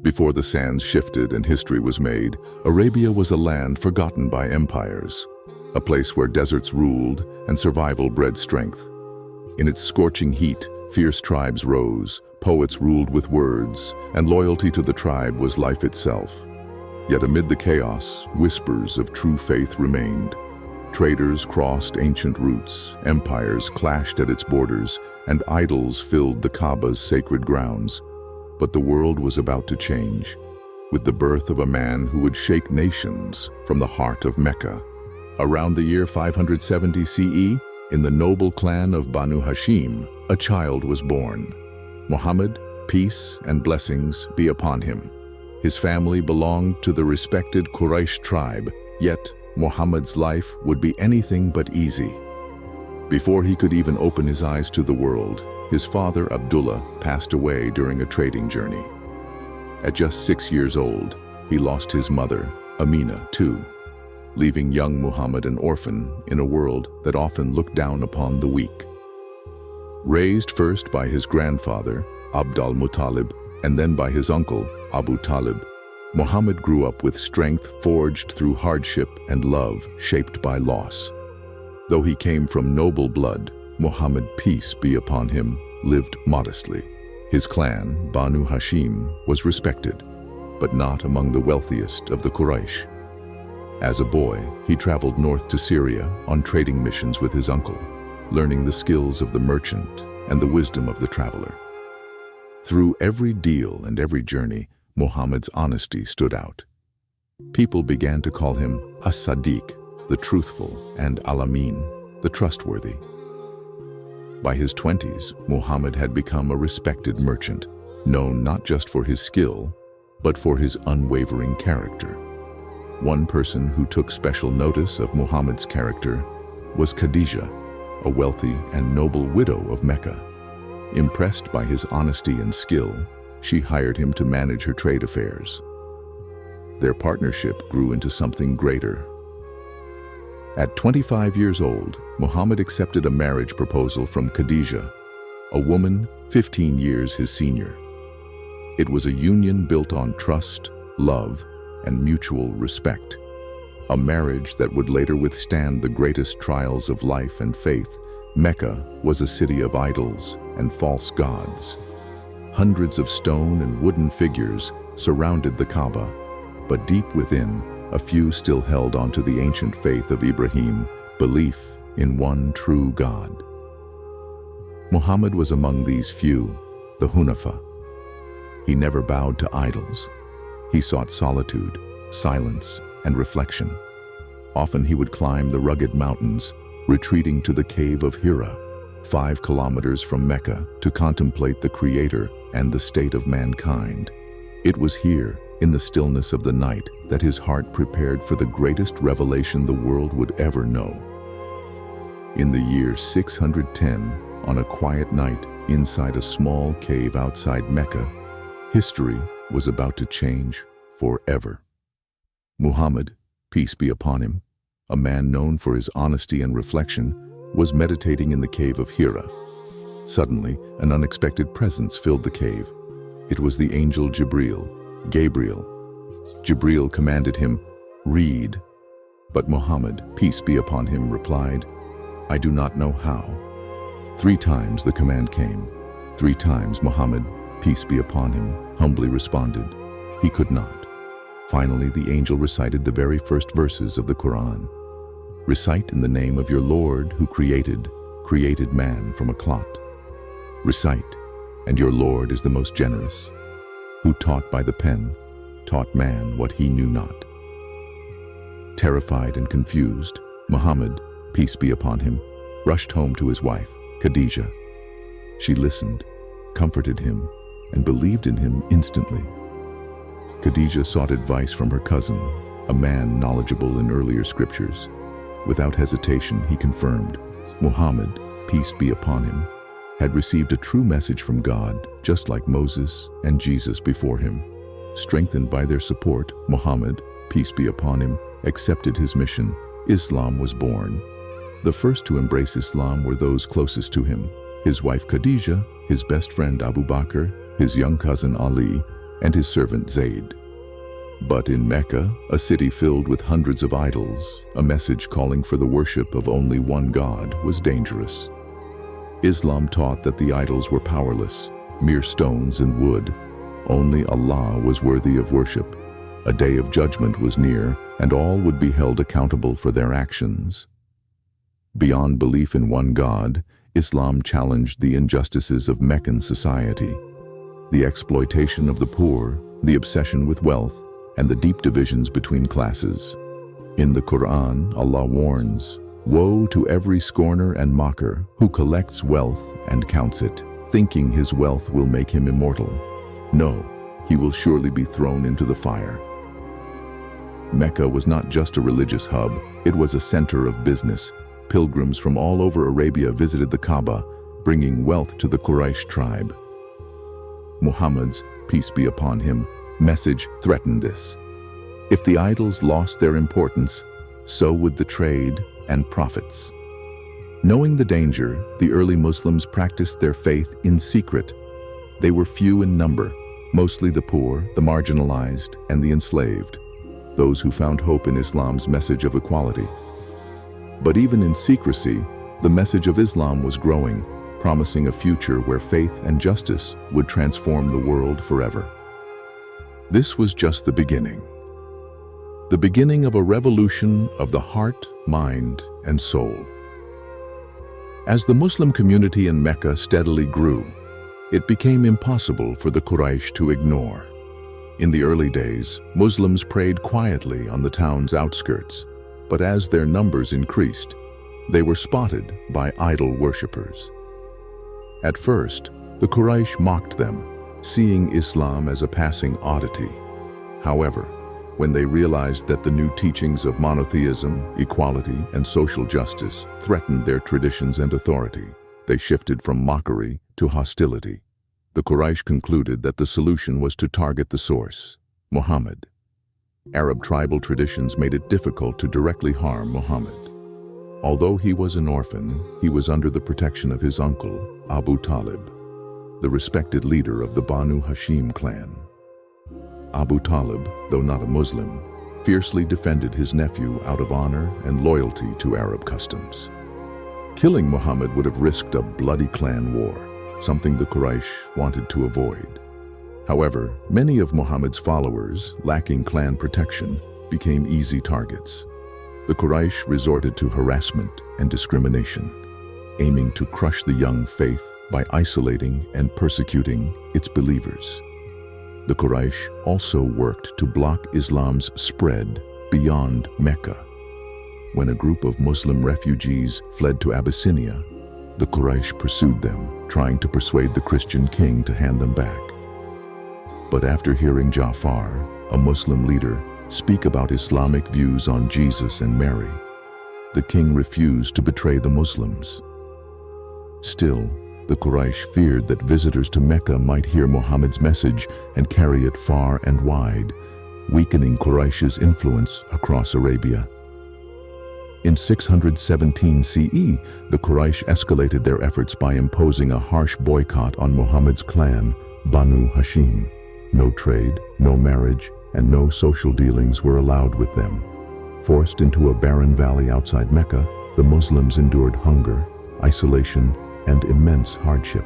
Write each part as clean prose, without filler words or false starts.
Before the sands shifted and history was made, Arabia was a land forgotten by empires, a place where deserts ruled and survival bred strength. In its scorching heat, fierce tribes rose, poets ruled with words, and loyalty to the tribe was life itself. Yet amid the chaos, whispers of true faith remained. Traders crossed ancient routes, empires clashed at its borders, and idols filled the Kaaba's sacred grounds. But the world was about to change, with the birth of a man who would shake nations from the heart of Mecca. Around the year 570 CE, in the noble clan of Banu Hashim, a child was born. Muhammad, peace and blessings be upon him. His family belonged to the respected Quraysh tribe, yet Muhammad's life would be anything but easy. Before he could even open his eyes to the world, his father Abdullah passed away during a trading journey. At just 6 years old, he lost his mother, Amina, too, leaving young Muhammad an orphan in a world that often looked down upon the weak. Raised first by his grandfather, Abd al-Muttalib, and then by his uncle, Abu Talib, Muhammad grew up with strength forged through hardship and love shaped by loss. Though he came from noble blood, Muhammad, peace be upon him, lived modestly. His clan, Banu Hashim, was respected, but not among the wealthiest of the Quraysh. As a boy, he traveled north to Syria on trading missions with his uncle, learning the skills of the merchant and the wisdom of the traveler. Through every deal and every journey, Muhammad's honesty stood out. People began to call him As-Sadiq, the truthful, and Al-Amin, the trustworthy. By his 20s, Muhammad had become a respected merchant, known not just for his skill, but for his unwavering character. One person who took special notice of Muhammad's character was Khadija, a wealthy and noble widow of Mecca. Impressed by his honesty and skill, she hired him to manage her trade affairs. Their partnership grew into something greater. At 25 years old, Muhammad accepted a marriage proposal from Khadija, a woman 15 years his senior. It was a union built on trust, love, and mutual respect. A marriage that would later withstand the greatest trials of life and faith. Mecca was a city of idols and false gods. Hundreds of stone and wooden figures surrounded the Kaaba, but deep within, a few still held onto the ancient faith of Ibrahim, belief in one true God. Muhammad was among these few, the Hunafa. He never bowed to idols. He sought solitude, silence, and reflection. Often he would climb the rugged mountains, retreating to the cave of Hira, 5 kilometers from Mecca, to contemplate the Creator and the state of mankind. It was here, in the stillness of the night, that his heart prepared for the greatest revelation the world would ever know. In the year 610, on a quiet night inside a small cave outside Mecca, history was about to change forever. Muhammad, peace be upon him, a man known for his honesty and reflection, was meditating in the cave of Hira. Suddenly, an unexpected presence filled the cave. It was the angel Gabriel. Jibril commanded him, "Read." But Muhammad, peace be upon him, replied, "I do not know how." 3 times the command came. 3 times Muhammad, peace be upon him, humbly responded, he could not. Finally, the angel recited the very first verses of the Quran. "Recite in the name of your Lord who created man from a clot. Recite, and your Lord is the most generous, who taught by the pen, taught man what he knew not." Terrified and confused, Muhammad, peace be upon him, rushed home to his wife, Khadija. She listened, comforted him, and believed in him instantly. Khadija sought advice from her cousin, a man knowledgeable in earlier scriptures. Without hesitation, he confirmed, Muhammad, peace be upon him, had received a true message from God, just like Moses and Jesus before him. Strengthened by their support, Muhammad, peace be upon him, accepted his mission. Islam was born. The first to embrace Islam were those closest to him: his wife Khadija, his best friend Abu Bakr, his young cousin Ali, and his servant Zayd. But in Mecca, a city filled with hundreds of idols, a message calling for the worship of only one God was dangerous. Islam taught that the idols were powerless, mere stones and wood. Only Allah was worthy of worship. A day of judgment was near, and all would be held accountable for their actions. Beyond belief in one God, Islam challenged the injustices of Meccan society. The exploitation of the poor, the obsession with wealth, and the deep divisions between classes. In the Quran, Allah warns, "Woe to every scorner and mocker who collects wealth and counts it, thinking his wealth will make him immortal. No, he will surely be thrown into the fire." Mecca was not just a religious hub, it was a center of business. Pilgrims from all over Arabia visited the Kaaba, bringing wealth to the Quraysh tribe. Muhammad's, peace be upon him, message threatened this. If the idols lost their importance, so would the trade and profits. Knowing the danger, the early Muslims practiced their faith in secret. They were few in number, mostly the poor, the marginalized, and the enslaved, those who found hope in Islam's message of equality. But even in secrecy, the message of Islam was growing, promising a future where faith and justice would transform the world forever. This was just the beginning. The beginning of a revolution of the heart, mind, and soul. As the Muslim community in Mecca steadily grew, it became impossible for the Quraysh to ignore. In the early days, Muslims prayed quietly on the town's outskirts, but as their numbers increased, they were spotted by idol worshippers. At first, the Quraysh mocked them, seeing Islam as a passing oddity. However, when they realized that the new teachings of monotheism, equality, and social justice threatened their traditions and authority, they shifted from mockery to hostility. The Quraysh concluded that the solution was to target the source, Muhammad. Arab tribal traditions made it difficult to directly harm Muhammad. Although he was an orphan, he was under the protection of his uncle, Abu Talib, the respected leader of the Banu Hashim clan. Abu Talib, though not a Muslim, fiercely defended his nephew out of honor and loyalty to Arab customs. Killing Muhammad would have risked a bloody clan war, something the Quraysh wanted to avoid. However, many of Muhammad's followers, lacking clan protection, became easy targets. The Quraysh resorted to harassment and discrimination, aiming to crush the young faith by isolating and persecuting its believers. The Quraysh also worked to block Islam's spread beyond Mecca. When a group of Muslim refugees fled to Abyssinia, the Quraysh pursued them, trying to persuade the Christian king to hand them back. But after hearing Ja'far, a Muslim leader, speak about Islamic views on Jesus and Mary, the king refused to betray the Muslims. Still, the Quraysh feared that visitors to Mecca might hear Muhammad's message and carry it far and wide, weakening Quraysh's influence across Arabia. In 617 CE, the Quraysh escalated their efforts by imposing a harsh boycott on Muhammad's clan, Banu Hashim. No trade, no marriage, and no social dealings were allowed with them. Forced into a barren valley outside Mecca, the Muslims endured hunger, isolation, and immense hardship.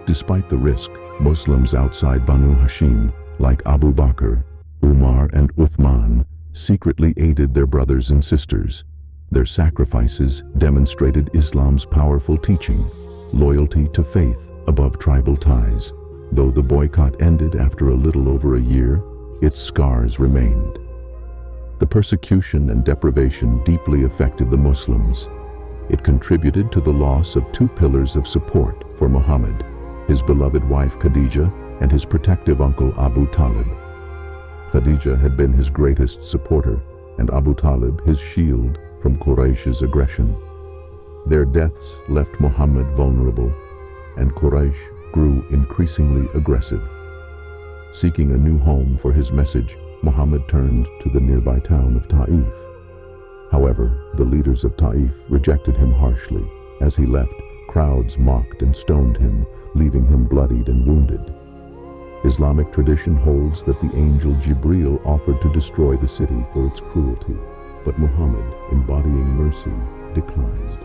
Despite the risk, Muslims outside Banu Hashim, like Abu Bakr, Umar, and Uthman, secretly aided their brothers and sisters. Their sacrifices demonstrated Islam's powerful teaching, loyalty to faith above tribal ties. Though the boycott ended after a little over a year, its scars remained. The persecution and deprivation deeply affected the Muslims. It contributed to the loss of two pillars of support for Muhammad, his beloved wife Khadija and his protective uncle Abu Talib. Khadija had been his greatest supporter, and Abu Talib his shield from Quraysh's aggression. Their deaths left Muhammad vulnerable, and Quraysh grew increasingly aggressive. Seeking a new home for his message, Muhammad turned to the nearby town of Ta'if. However, the leaders of Ta'if rejected him harshly. As he left, crowds mocked and stoned him, leaving him bloodied and wounded. Islamic tradition holds that the angel Jibril offered to destroy the city for its cruelty, but Muhammad, embodying mercy, declined,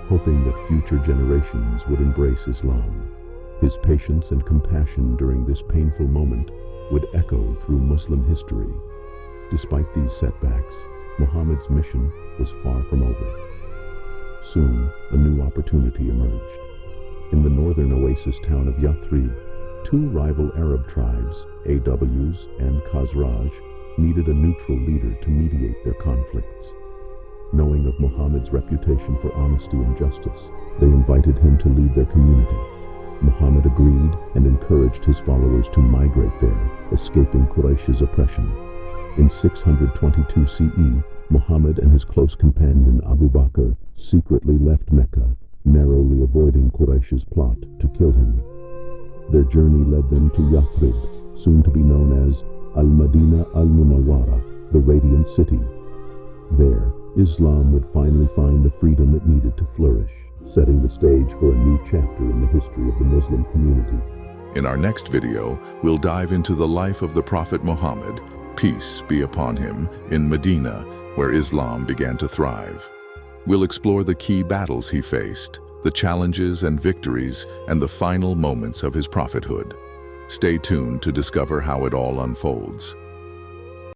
hoping that future generations would embrace Islam. His patience and compassion during this painful moment would echo through Muslim history. Despite these setbacks, Muhammad's mission was far from over. Soon, a new opportunity emerged. In the northern oasis town of Yathrib, two rival Arab tribes, Aws and Khazraj, needed a neutral leader to mediate their conflicts. Knowing of Muhammad's reputation for honesty and justice, they invited him to lead their community. Muhammad agreed and encouraged his followers to migrate there, escaping Quraysh's oppression. In 622 CE, Muhammad and his close companion Abu Bakr secretly left Mecca, narrowly avoiding Quraysh's plot to kill him. Their journey led them to Yathrib, soon to be known as Al-Madinah Al-Munawwara, the Radiant City. There, Islam would finally find the freedom it needed to flourish, setting the stage for a new chapter in the history of the Muslim community. In our next video, we'll dive into the life of the Prophet Muhammad, peace be upon him, in Medina, where Islam began to thrive. We'll explore the key battles he faced, the challenges and victories, and the final moments of his prophethood. Stay tuned to discover how it all unfolds.